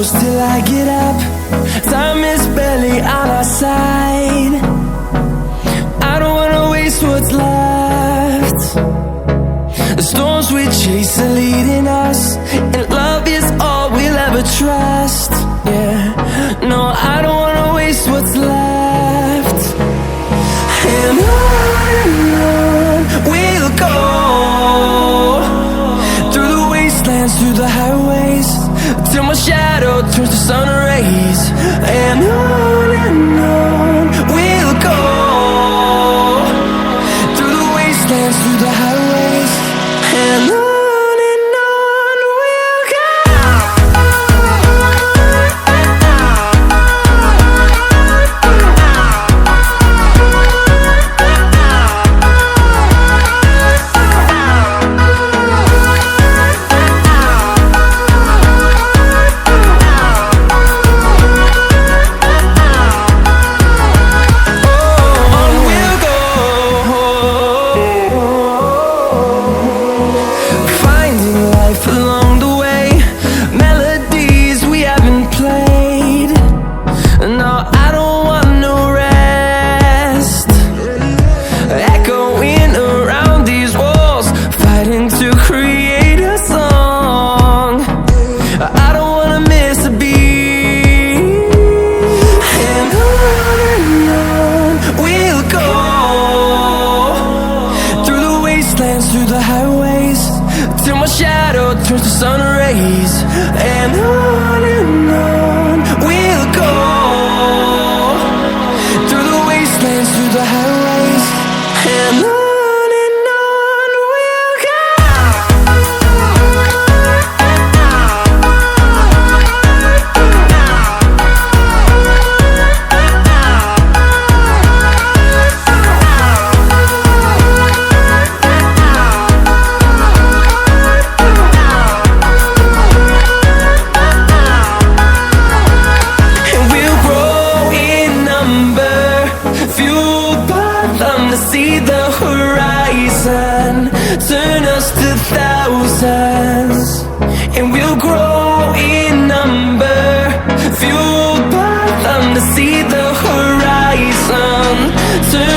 close till I get up. Time is barely on our side. I don't wanna waste what's left. The storms we chase are leading us, and love is all we'll ever trust. Yeah, no, I don't wanna waste what's left. And on we'll go, through the wastelands, through the highways, till my shadow turns to sun rays. And on we'll go, through the wastelands, through the highways, and on we'll go. Through the highways, till my shadow turns to sun rays. And on we'll go, through the wastelands, through the highways, and on we'll go. See the horizon, turn us to thousands, and we'll grow in number, fueled by them to see the horizon, turn